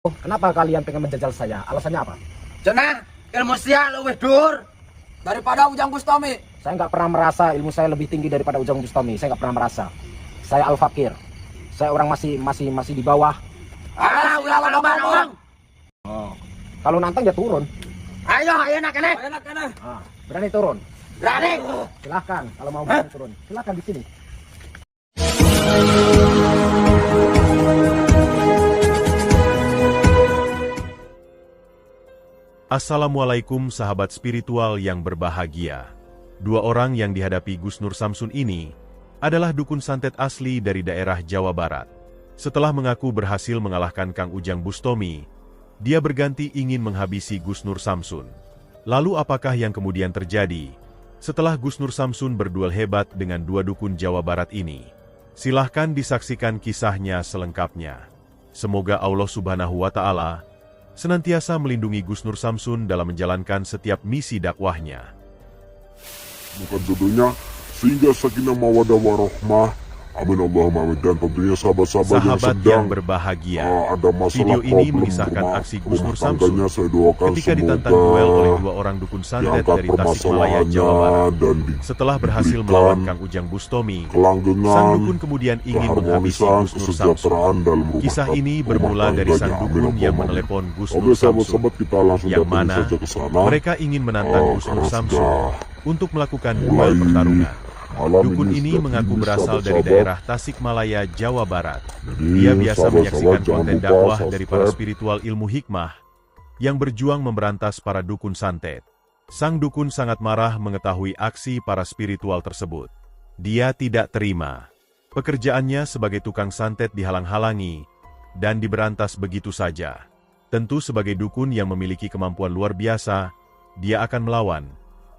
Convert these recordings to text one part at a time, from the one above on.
Oh, kenapa kalian pengen menjajal saya? Alasannya apa? Cenah, ilmu sia luwih dur daripada Ujang Bustami. Saya nggak pernah merasa ilmu saya lebih tinggi daripada Ujang Bustami. Saya nggak pernah merasa. Saya Al-Fakir. Saya orang masih di bawah. Ulah ngomong. Oh. Kalau nantang ya turun. Ayo nak kene. Berani turun. Berani. Silahkan kalau mau berani turun. Silahkan di sini. Assalamualaikum sahabat spiritual yang berbahagia. Dua orang yang dihadapi Gus Nur Samsun ini adalah dukun santet asli dari daerah Jawa Barat. Setelah mengaku berhasil mengalahkan Kang Ujang Bustami, dia berganti ingin menghabisi Gus Nur Samsun. Lalu apakah yang kemudian terjadi setelah Gus Nur Samsun berduel hebat dengan dua dukun Jawa Barat ini? Silahkan disaksikan kisahnya selengkapnya. Semoga Allah Subhanahu wa Ta'ala senantiasa melindungi Gus Nur Samsun dalam menjalankan setiap misi dakwahnya. Bukan jodohnya, sehingga sakinah mawadah warahmah. Amin Allahumma amin. Dan tentunya sahabat-sahabat yang sedang berbahagia. Ada masalah Video ini problem mengisahkan aksi Gus Nur rumah Samsun tangganya, saya doakan ketika ditantang semoga duel oleh dua orang dukun santet diangkat dari Tasikmalaya, Jawa Barat. dan Setelah berhasil melawan Kang Ujang Bustami, sang kelanggengan, dukun kemudian ingin menghabisi keharmonisan, Gus Nur Samsun. kesejahteraan dalam rumah Kisah ini bermula dari sang tangganya. dukun Amin yang Allahumma menelepon Gus amin. Nur Oke Samsun, sahabat-sahabat, kita langsung yang datang mana saja ke sana. mereka ingin menantang Gus Nur Karena Samsun sudah untuk melakukan duel mulai pertarungan. malam Dukun ini sudah mengaku finish, berasal dari sahabat-sahabat. daerah Tasikmalaya, Jawa Barat. Jadi, Dia biasa sahabat-sahabat, menyaksikan jangan konten lupa dakwah dari para subscribe. spiritual ilmu hikmah yang berjuang memberantas para dukun santet. Sang dukun sangat marah mengetahui aksi para spiritual tersebut. Dia tidak terima. Pekerjaannya sebagai tukang santet dihalang-halangi dan diberantas begitu saja. Tentu sebagai dukun yang memiliki kemampuan luar biasa, dia akan melawan,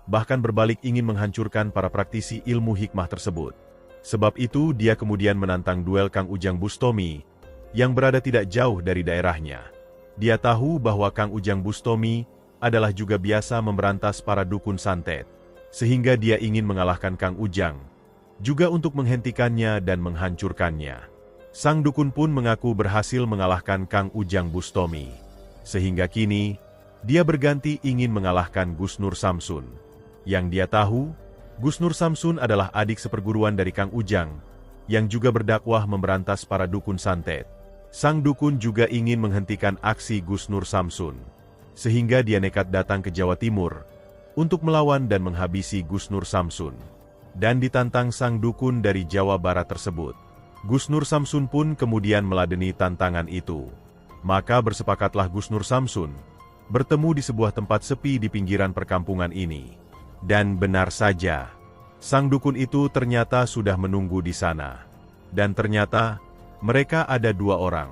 bahkan berbalik ingin menghancurkan para praktisi ilmu hikmah tersebut. Sebab itu dia kemudian menantang duel Kang Ujang Bustami yang berada tidak jauh dari daerahnya. Dia tahu bahwa Kang Ujang Bustami adalah juga biasa memberantas para dukun santet, sehingga dia ingin mengalahkan Kang Ujang, juga untuk menghentikannya dan menghancurkannya. Sang dukun pun mengaku berhasil mengalahkan Kang Ujang Bustami, sehingga kini dia berganti ingin mengalahkan Gus Nur Samsun. Yang dia tahu, Gus Nur Samsun adalah adik seperguruan dari Kang Ujang, yang juga berdakwah memberantas para dukun santet. Sang dukun juga ingin menghentikan aksi Gus Nur Samsun, sehingga dia nekat datang ke Jawa Timur untuk melawan dan menghabisi Gus Nur Samsun. Dan ditantang sang dukun dari Jawa Barat tersebut. Gus Nur Samsun pun kemudian meladeni tantangan itu. Maka bersepakatlah Gus Nur Samsun bertemu di sebuah tempat sepi di pinggiran perkampungan ini. Dan benar saja, sang dukun itu ternyata sudah menunggu di sana. Dan ternyata, mereka ada dua orang.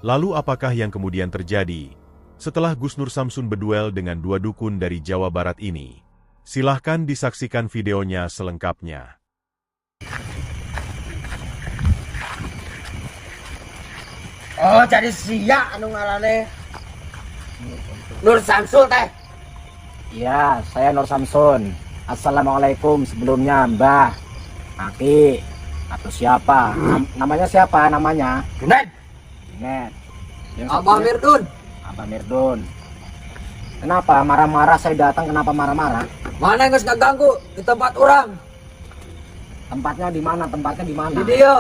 Lalu apakah yang kemudian terjadi setelah Gus Nur Samsun berduel dengan dua dukun dari Jawa Barat ini? Silahkan disaksikan videonya selengkapnya. Oh, jadi sia anu ngarane Nur Samsul teh. Iya, saya Nur Samsun. Assalamualaikum sebelumnya Mbah, Aki, atau siapa? Namanya siapa namanya? Junaid, Net. Abah Mirdun. Abah Mirdun. Kenapa marah-marah saya datang? Kenapa marah-marah? Mana yang geus ngaganggu di tempat orang? Tempatnya di mana? Tempatnya di mana? Di dia.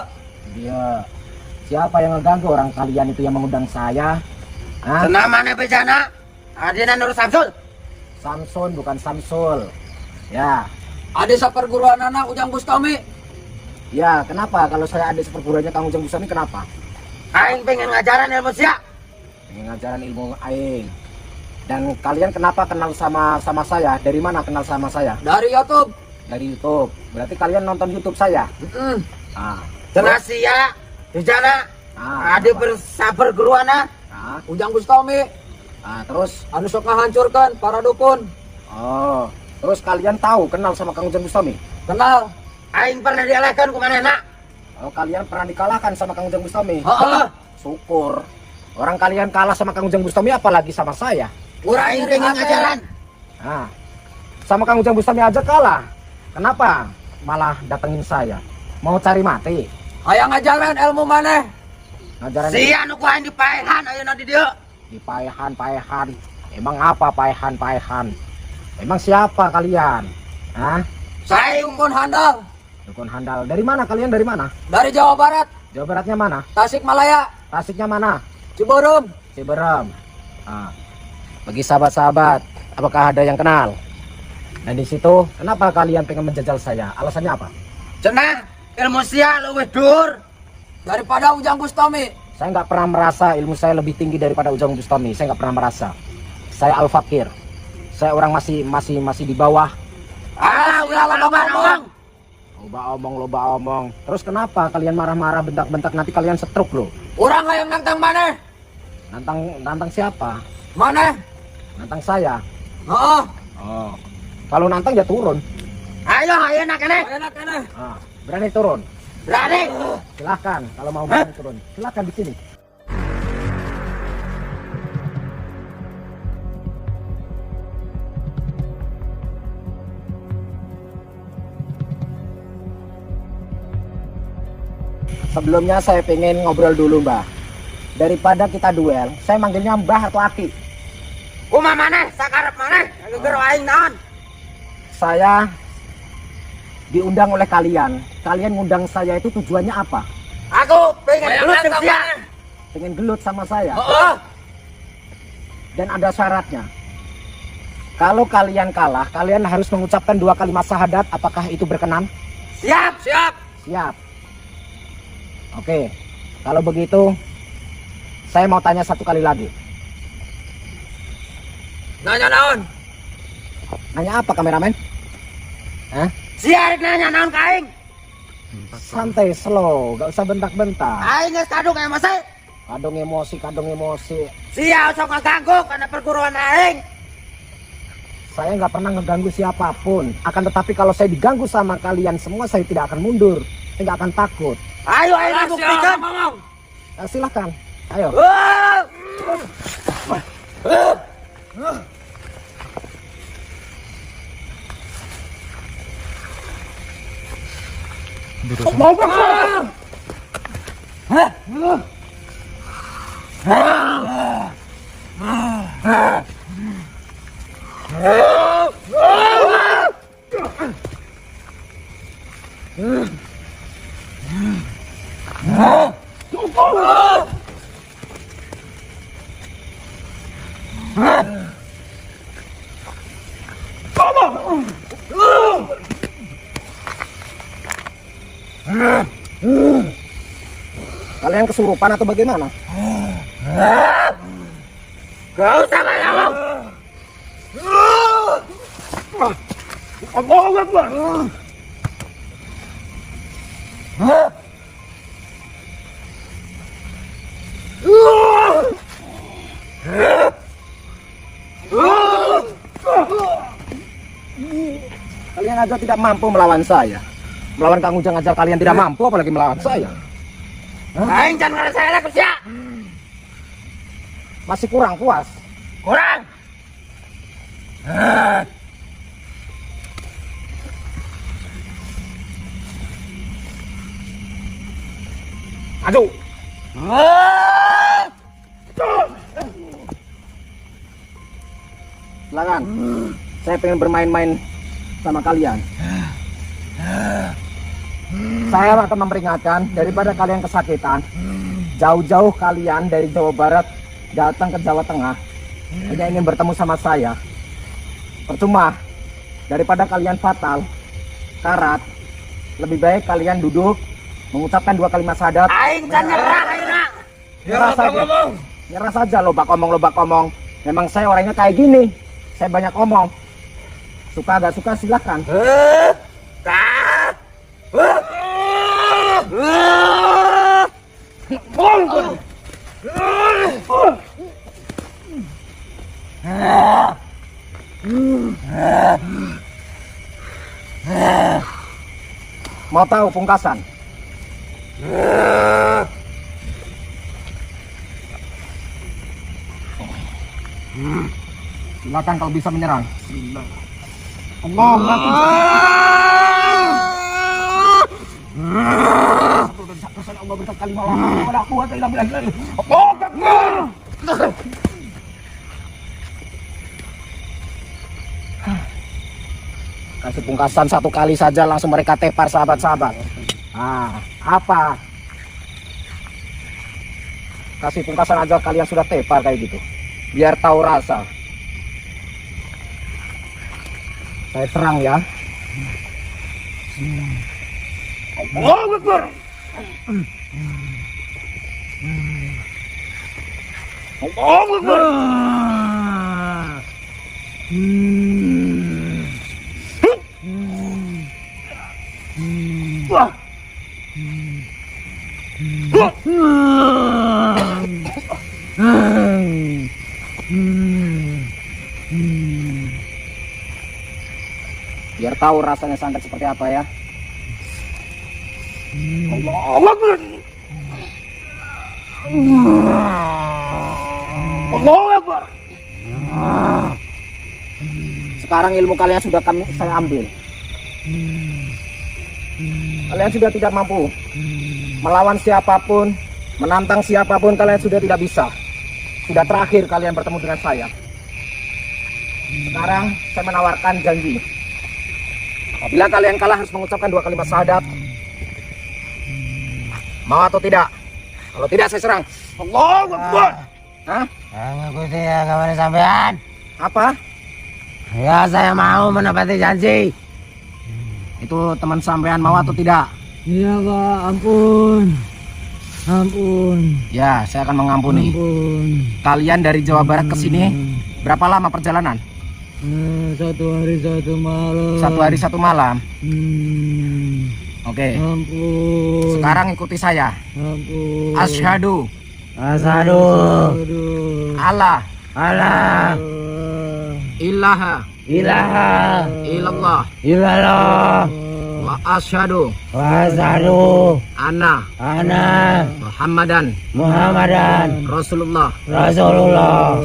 Dia. Siapa yang ngeganggu orang kalian itu yang mengundang saya? Hah? Cenah mana bejana? Adina Nur Samsul. Samsun bukan Samsul. Ya. Adi saperguruan anak Ujang Bustami. Ya, kenapa? Kalau saya adik seperguruannya Kang Ujang Bustami, kenapa? Aing pengen ngajaran ilmu sia. Pengen ngajaran ilmu aing. Dan kalian kenapa kenal sama saya? Dari mana kenal sama saya? Dari YouTube. Dari YouTube. Berarti kalian nonton YouTube saya. Ah. Cenah sia. Bejana. Ah, Adi kenapa? bersaperguruan anak Ah, Ujang Bustami. terus Anu sok ngahancurkan para dukun. oh, terus kalian tahu kenal sama Kang Ujang Bustami? Kenal. Aing pernah dialahkan ku manehna. Oh, kalian pernah dikalahkan sama Kang Ujang Bustami? Heeh. Syukur. Orang kalian kalah sama Kang Ujang Bustami, apalagi sama saya. Urang aing pengen ngajaran. Nah, sama Kang Ujang Bustami aja kalah. Kenapa malah datengin saya? Mau cari mati? Hayang ngajaran ilmu maneh. Ngajaran Sia nu ku aing dipaehan ayeuna di dieu. Di paehan. Emang apa paehan? Emang siapa kalian? Hah? Saya Dukun Handal Dukun handal. Dari mana kalian? Dari mana? dari Jawa Barat, Jawa Baratnya mana? Tasikmalaya, Tasiknya mana? Ciberem. Ciberem. Bagi sahabat-sahabat, apakah ada yang kenal? Dan di situ, kenapa kalian pengen menjajal saya? Alasannya apa? Cenah ilmu sia luwih dur daripada Ujang Bustami. Saya nggak pernah merasa ilmu saya lebih tinggi daripada Ujang Bustami. Saya nggak pernah merasa. Saya Al-Fakir. Saya orang masih di bawah. Udah ngomong. Loba omong. Terus kenapa kalian marah-marah, bentak-bentak, nanti kalian setruk loh? Orang yang nantang mana? Nantang siapa? Mana? Nantang saya. Oh, Kalau nantang ya turun. ayo enak kene. Berani turun? Berani. Silahkan, kalau mau berani turun. Silahkan di sini. Sebelumnya saya pengen ngobrol dulu, Mbah. Daripada kita duel, saya manggilnya Mbah atau Aki. Uma mana? Sakarep mana? Geger aing naon? Saya diundang oleh kalian. Kalian ngundang saya itu tujuannya apa? Aku pengen gelut jeung sia. Pengen gelut sama saya. Heeh. Dan ada syaratnya. Kalau kalian kalah, kalian harus mengucapkan 2 kalimat syahadat. Apakah itu berkenan? Siap. Siap. Oke. Kalau begitu, saya mau tanya 1 kali lagi. Nanya naon? Nanya apa, kameramen? Hah? Sia nanya naon ka aing? Santai, slow. Gak usah bentak-bentak. Aing geus kadung emosi. Kadung emosi. Sia sok ngaganggu karena perguruan aing. Saya nggak pernah ngeganggu siapapun. Akan tetapi kalau saya diganggu sama kalian semua, saya tidak akan mundur. Saya nggak akan takut. Ayo buktikan. Silahkan. Ayo. Kalian kesurupan atau bagaimana? Gak usah ngomong. Kalian aja tidak mampu melawan saya. Melawan Kang Ujang aja kalian tidak mampu, apalagi melawan saya. Aing jangan ngarasa saya lah sia. Masih kurang puas. Kurang. Maju. Silakan. Saya pengen bermain-main sama kalian. Saya akan memperingatkan daripada kalian kesakitan. Jauh-jauh kalian dari Jawa Barat datang ke Jawa Tengah hanya ingin bertemu sama saya. Percuma. Daripada kalian fatal, karat, lebih baik kalian duduk mengucapkan 2 kalimat syahadat. Aing can nyerah ayeuna. Nyerah saja. Nyerah saja, lobak omong. Memang saya orangnya kayak gini. Saya banyak omong. Suka gak suka silahkan. Mau tahu pungkasan? Silakan kalau bisa menyerang. Allah Allah Kasih pungkasan satu kali saja langsung mereka tepar sahabat-sahabat. Apa? Kasih pungkasan aja kalian sudah tepar kayak gitu. Biar tahu rasa. Saya terang ya. Allahu Akbar. Allahu Akbar. Biar tahu rasanya santet seperti apa ya. Allahu Akbar. Allahu Akbar. Sekarang ilmu kalian sudah saya ambil. Kalian sudah tidak mampu melawan siapapun, menantang siapapun, kalian sudah tidak bisa. Sudah terakhir kalian bertemu dengan saya. Sekarang saya menawarkan janji. Apabila kalian kalah harus mengucapkan 2 kalimat syahadat. Mau atau tidak? Kalau tidak saya serang. Allahu Akbar. Hah? Ngikuti ya kawan sampean. Apa? Ya saya mau menepati janji. Itu teman sampean mau atau tidak? Iya Pak, ampun. Ampun. Ya, saya akan mengampuni. Ampun. Kalian dari Jawa Barat ke sini berapa lama perjalanan? 1 hari 1 malam. 1 hari 1 malam. Oke. Ampun. Sekarang ikuti saya. Ampun. Asyhadu Asyhadu Allah Allah ilaha ilaha illallah illallah wa asyhadu wa asyhadu anna anna Muhammadan Rasulullah.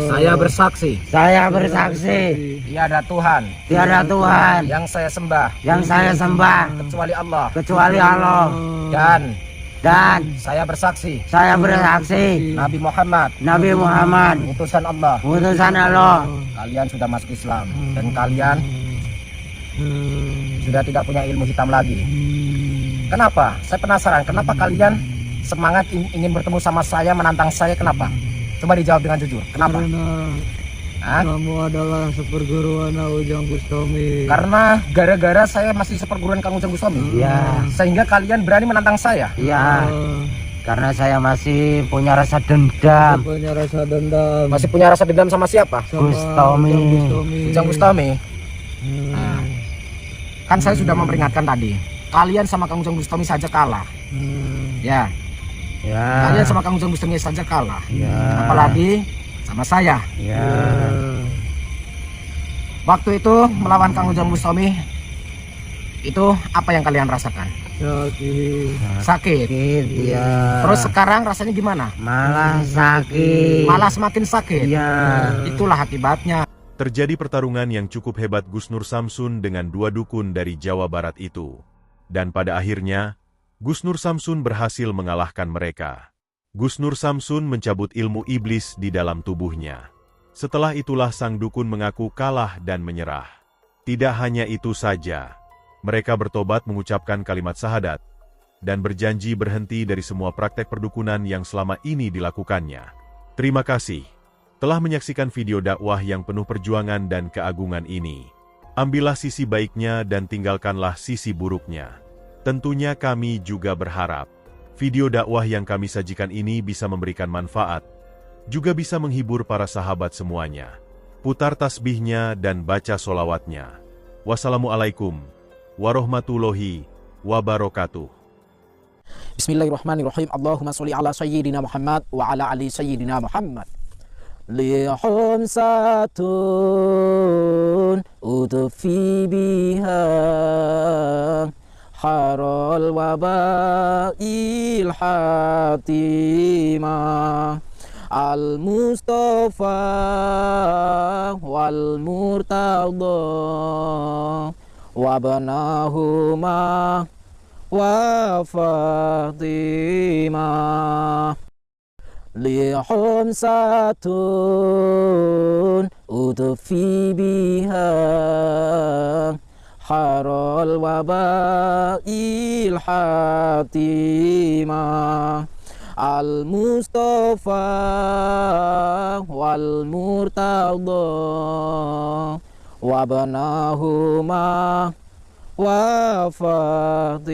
Saya bersaksi Saya bersaksi tiada Tuhan yang saya sembah kecuali Allah, dan saya bersaksi Nabi Muhammad utusan Allah. Kalian sudah masuk Islam dan kalian sudah tidak punya ilmu hitam lagi. Kenapa? Saya penasaran kenapa kalian semangat ingin bertemu sama saya, menantang saya, kenapa? Coba dijawab dengan jujur. Kenapa? kamu adalah seperguruan Ujang Bustami. Karena gara-gara saya masih seperguruan Kang Ujang Bustami. Iya. Sehingga kalian berani menantang saya. Iya. Karena saya masih punya rasa dendam. Masih punya rasa dendam sama siapa? Bustami. Ujang Bustami. Nah, kan saya sudah memperingatkan tadi. Kalian sama Kang Ujang Bustami saja kalah. Ya. Ya. Kalian sama Kang Ujang Bustami saja kalah. Ya. Apalagi sama saya. Ya. Waktu itu melawan Kang Ujang Bustami, itu apa yang kalian rasakan? Sakit. Ya. Terus sekarang rasanya gimana? Malah sakit. Malah semakin sakit. Ya. Itulah akibatnya. Terjadi pertarungan yang cukup hebat Gus Nur Samsun dengan 2 dukun dari Jawa Barat itu. Dan pada akhirnya, Gus Nur Samsun berhasil mengalahkan mereka. Gus Nur Samsun mencabut ilmu iblis di dalam tubuhnya. Setelah itulah sang dukun mengaku kalah dan menyerah. Tidak hanya itu saja. Mereka bertobat mengucapkan kalimat syahadat dan berjanji berhenti dari semua praktek perdukunan yang selama ini dilakukannya. Terima kasih telah menyaksikan video dakwah yang penuh perjuangan dan keagungan ini. Ambillah sisi baiknya dan tinggalkanlah sisi buruknya. Tentunya kami juga berharap video dakwah yang kami sajikan ini bisa memberikan manfaat, juga bisa menghibur para sahabat semuanya. Putar tasbihnya dan baca solawatnya. Wassalamualaikum warahmatullahi wabarakatuh. Bismillahirrahmanirrahim. Allahumma sholli ala sayyidina Muhammad wa ala ali sayyidina Muhammad. Lihum satun utufi biha harul wabail hatimah al-Mustafa wal Murtada wabnahuma wa Fatimah. Lihum satun utufi biha harul wabail hatimah al-Mustafa wal Murtada wabnahuma wa Fatimah